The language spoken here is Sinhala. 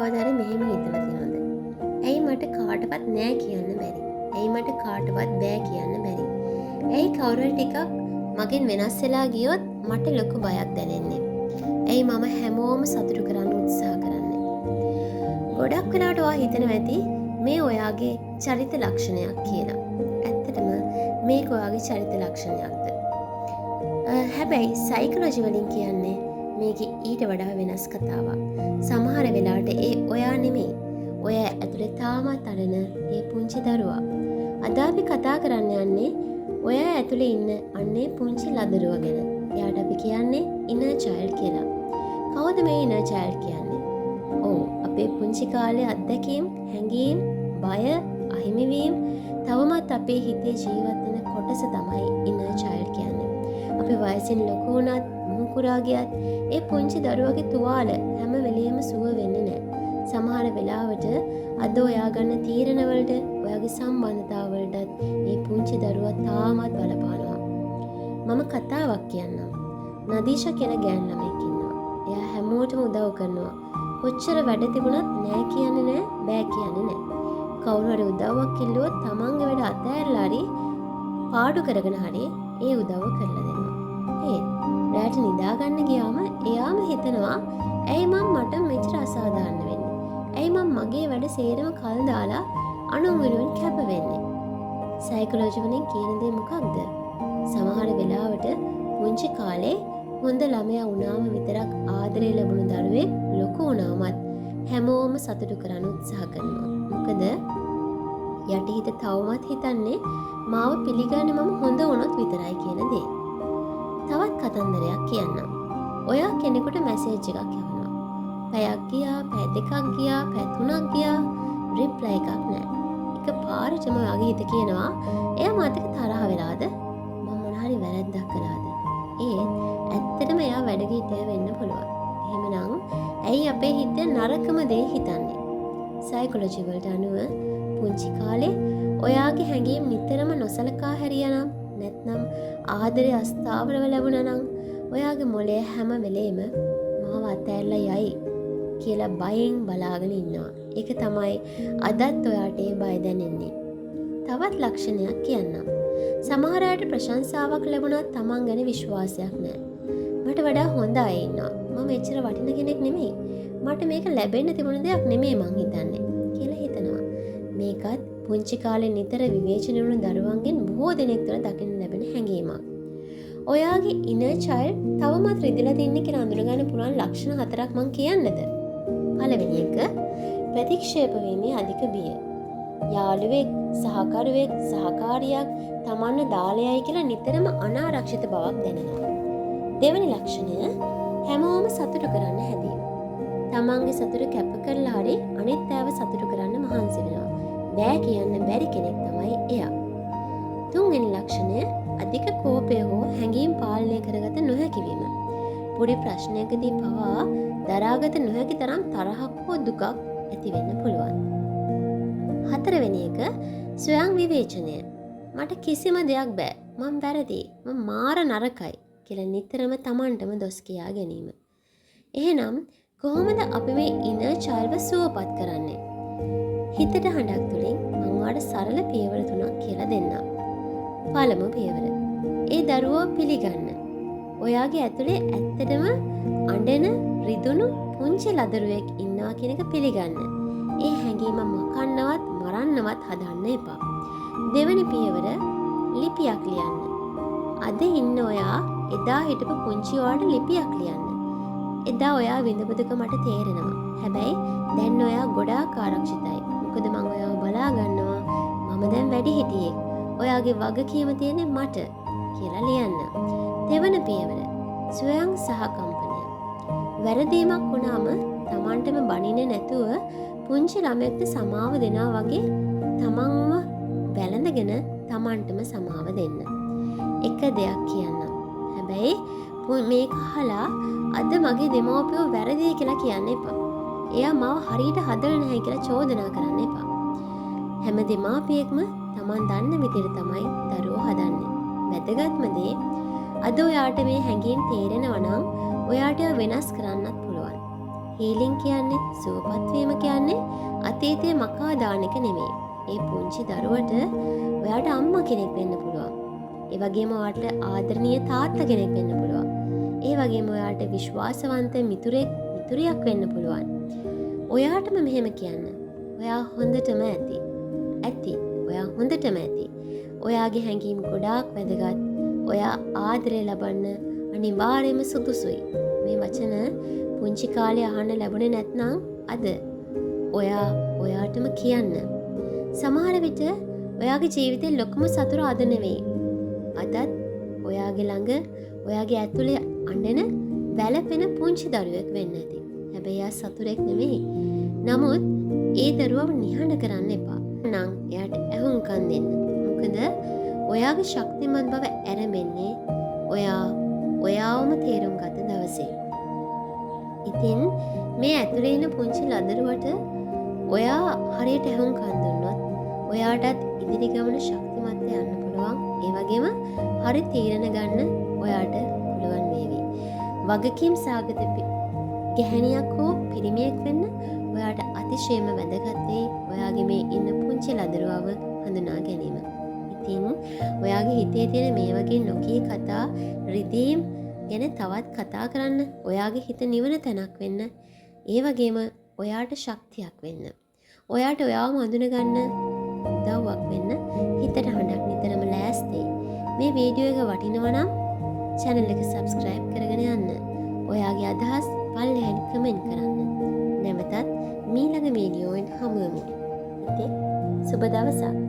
කවදාද මෙහෙම හිතලා තියෙනවද? ඇයි මට කාටවත් නෑ කියන්න බැරි? ඇයි මට කාටවත් බෑ කියන්න බැරි? ඇයි කවුරු ටිකක් මගෙන් වෙනස් වෙලා ගියොත් මට ලොකු බයක් දැනෙන්නේ? ඇයි මම හැමෝම සතුටු කරන්න උත්සාහ කරන්නේ? ගොඩක් වෙලාවට ඔයා හිතනවා ඇති මේ ඔයාගේ චරිත ලක්ෂණයක් කියලා. ඇත්තටම මේක ඔයාගේ චරිත ලක්ෂණයක්ද? හැබැයි සයිකොලොජි වලින් කියන්නේ මේකේ ඊට වඩා වෙනස් කතාවක්. සමහර වෙලාවට ඒ ඔයා නෙමෙයි. ඔයා ඇතුලේ තාමත් අරන ඒ පුංචි දරුවා. අද අපි කතා කරන්න යන්නේ ඔයා ඇතුලේ ඉන්න අන්නේ පුංචි ලදරුවා ගැන. එයාට අපි කියන්නේ inner child කියලා. කවුද මේ inner child කියන්නේ? ඔව්, අපේ පුංචි කාලේ අත්දැකීම්, හැඟීම්, බය, අහිමිවීම තවමත් අපේ හිතේ ජීවත් වෙන කොටස තමයි inner child කියන්නේ. අපි වයසින් ලොකු වුණත් මුහුකුරා ගියත් ඒ පුංචි දරුවගේ තුවාල හැම වෙලෙම සුව වෙන්නේ නැහැ. සමහර වෙලාවට අද ඔයා ගන්න තීරණ වලට, ඔයාගේ සම්බන්ධතාව වලටත් මේ පුංචි දරුවා තාමත් බලපානවා. මම කතාවක් කියන්නම්. නදීෂා කියලා ගෑනු ළමෙක් ඉන්නවා. එයා හැමෝටම උදව් කරනවා. කොච්චර වැඩ තිබුණත් නෑ කියන්නේ නෑ, බෑ කියන්නේ නෑ. කවුරු හරි උදව්වක් ඉල්ලුවොත් තමන්ගේ වැඩ අතහැරලා හරි පාඩු කරගෙන හරි ඒ උදව්ව කරලා දෙනවා. රැට නිදා ගන්න ගියාම එයාම හිතනවා ඇයි මට මෙච්චර අසාධාරණ වෙන්නේ? ඇයි මගේ වැඩ සේරම කල් දාලා අනුන් වෙනුවෙන් කැප වෙන්නේ? සයිකොලොජි වලින් කියන දේ මොකක්ද? සමහර වෙලාවට පුංචි කාලේ හොඳ ළමයා වුණාම විතරක් ආදරය ලැබුණු දරුවෙක් ලොකු වුණාමත් හැමෝම සතුටු කරන්න උත්සාහ කරනවා. මොකද යටිහිත තවමත් හිතන්නේ මාව පිළිගන්නේ මම හොඳ වුණොත් විතරයි කියන දේ. තවත් කතන්දරයක් කියන්නම්. ඔයා කෙනෙකුට මැසේජ් එකක් යවනවා. පැයක් ගියා, පැය දෙකක් ගියා, පැය තුනක් ගියා, රිප්ලයි එකක් නැහැ. එකපාරටම ඔයාගේ හිත කියනවා එයා මාතක තරහ වෙලාද? මම මොන හරි වැරද්දක් කළාද? ඇත්තටම එයා වැඩගිහිටියා වෙන්න පුළුවන්. එහෙමනම් ඇයි අපේ හිත නරකම දේ හිතන්නේ? සයිකොලොජි වලට අනුව පුංචි කාලේ ඔයාගේ හැඟීම් නිතරම නොසලකා හැරියානම් නැත්නම් ආදරය අස්ථාවරව ලැබුණා නම් ඔයාගේ මොළය හැම වෙලේම මාව අතෑරලා යයි කියලා බයෙන් බලාගෙන ඉන්නවා. ඒක තමයි අදත් ඔයාට ඒ බය දැනෙන්නේ. තවත් ලක්ෂණයක් කියන්නම්. සමහර අයට ප්‍රශංසාවක් ලැබුණත් Taman ගැන විශ්වාසයක් නැහැ. මට වඩා හොඳ අය ඉන්නවා. මම එච්චර වටින කෙනෙක් නෙමෙයි. මට මේක ලැබෙන්න තිබුණ දෙයක් නෙමෙයි මං හිතන්නේ කියලා හිතනවා. මේකත් පුංචි කාලේ නිතර විවේචන වුණු දරුවන්ගෙන් බොහෝ දෙනෙක් තුළ දකින්න ලැබෙන හැඟීමක්. ඔයාගේ inner child තවමත් රිදලා තින්නේ කියලා අඳුරගන්න පුළුවන් ලක්ෂණ 4ක් මං කියන්නද? පළවෙනි එක ප්‍රතික්ෂේප වීමේ අධික බිය. යාළුවෙක්, සහකරුවෙක්, සහකාරියක් තමන්ව දාලයයි කියලා නිතරම අනාරක්ෂිත බවක් දැනෙනවා. දෙවෙනි ලක්ෂණය හැමෝම සතුටු කරන්න හැදීම. තමන්ගේ සතුට කැප කරලා හරි අනිත් අයව සතුටු කරන්න මහන්සි වෙනවා. බෑ කියන්න බැරි කෙනෙක් තමයි එයා. තුන්වෙනි ලක්ෂණය අධික කෝපය හෝ හැඟීම් පාලනය කරගත නොහැකි වීම. පොඩි ප්‍රශ්නයකදී පවා දරාගත නොහැකි තරම් තරහක් හෝ දුකක් ඇති වෙන්න පුළුවන්. හතරවෙනි එක ස්වයං විවේචනය. මට කිසිම දෙයක් බෑ. මම වැරදි. මම මාර නරකයි කියලා නිතරම Tamanටම දොස් කියා ගැනීම. එහෙනම් කොහොමද අපි මේ inner child සුවපත් කරන්නේ? හිතට හඬක් තුලින් මම ඔයාලට සරල පියවර 3ක් කියලා දෙන්නම්. පළමු පියවර. ඒ දරුවෝ පිළිගන්න. ඔයාගේ ඇතුලේ ඇත්තටම අඬන, රිදුණු පුංචි ලදරුවෙක් ඉන්නවා කියන එක පිළිගන්න. ඒ හැඟීම මකන්නවත්, මරන්නවත් හදන්න එපා. දෙවෙනි පියවර ලිපියක් ලියන්න. අද ඉන්න ඔයා එදා හිටපු පුංචි ඔයාට ලිපියක් ලියන්න. එදා ඔයා විඳපු දුක මට තේරෙනවා. හැබැයි දැන් ඔයා ගොඩාක් ආරක්ෂිතයි. මොකද මම ඔයාව බලා ගන්නවා. මම දැන් වැඩි හිටියෙක්. ඔයාගේ වගකීම තියෙන්නේ මට කියලා ලියන්න. දෙවන පියවර ස්වයං සහකම්පනය. වැරදීමක් වුණාම Tamanටම බනින්නේ නැතුව පුංචි ළමයෙක්ට සමාව දෙනවා වගේ තමන්ව වැළඳගෙන Tamanටම සමාව දෙන්න. එක දෙයක් කියන්නම්. හැබැයි මේක අහලා අද මගේ දෙමව්පියෝ වැරදි කියලා කියන්න එපා. එයා මාව හරියට හදලා නැහැ කියලා චෝදනා කරන්න එපා. හැම දෙමාපියෙක්ම Taman දන්න විදිහට තමයි දරුවෝ හදන්නේ. වැදගත්ම දේ අද ඔයාට මේ හැඟීම් තේරෙනවා නම් ඔයාට වෙනස් කරන්නත් පුළුවන්. හීලින් කියන්නේ සුවපත්වීම කියන්නේ අතීතයේ මකා දාන එක නෙමෙයි. ඒ පුංචි දරුවට ඔයාට අම්මා කෙනෙක් වෙන්න පුළුවන්. ඒ වගේම ඔයාට ආදරණීය තාත්තා කෙනෙක් වෙන්න පුළුවන්. ඒ වගේම ඔයාට විශ්වාසවන්ත මිතුරියක් වෙන්න පුළුවන්. ඔයාටම මෙහෙම කියන්න. ඔයා හොඳටම ඇති. ඇති. ඔයා හොඳටම ඇති. ඔයාගේ හැඟීම් ගොඩාක් වැදගත්. ඔයා ආදරය ලබන්න අනිවාර්යයෙන්ම සුදුසුයි. මේ වචන පුංචි කාලේ අහන්න ලැබුණේ නැත්නම් අද ඔයාටම කියන්න. සමහර විට ඔයාගේ ජීවිතේ ලොකුම සතුට අද නෙවෙයි. අදත් ඔයාගේ ළඟ ඔයාගේ ඇතුලේ අඬන වැළපෙන පුංචි දරුවෙක් වෙන්න ඇති. හැබැයි එයා සතුරෙක් නෙවෙයි. නමුත් ඒ දරුවව නිහඬ කරන්න එපා. නම් එයාට ඇහුම්කන් දෙන්න. මොකද ඔයාගේ ශක්තිමත් බව ඇරෙන්නේ ඔයාවම තේරුම් ගත දවසේ. ඉතින් මේ ඇතුලේ ඉන්න පුංචි ලදරුවට ඔයා හරියට ඇහුම්කන් දුන්නොත් ඔයාටත් ඉදිරි ගමන ශක්තිමත් යන්න පුළුවන්. ඒ වගේම හරි තීරණ ගන්න ඔයාට පුළුවන් වේවි. වගකීම් සාගත ගැහැණියක් හෝ පිරිමියෙක් වෙන්න ඔයාට අතිශයම වැදගත් වෙයි ඔයාගේ මේ ඉන්න පුංචි ලදරුවව හඳුනා ගැනීම. ඉතින් ඔයාගේ හිතේ තියෙන මේ වගේ නොකී කතා රිදීම් ගැන තවත් කතා කරන්න. ඔයාගේ හිත නිවන තැනක් වෙන්න. ඒ වගේම ඔයාට ශක්තියක් වෙන්න. ඔයාට ඔයාවම අඳුනගන්න උදව්වක් වෙන්න හිතට හඬක් නිතරම ලෑස්තියි. මේ වීඩියෝ එක වටිනවා නම් channel එක subscribe කරගෙන යන්න. ඔයාගේ අදහස් පල්ලෙහාට කමෙන්ට් කරන්න. නැවතත් මීළඟ වීඩියෝවෙන් හමු වෙමු. ඉතින් සුබ දවසක්.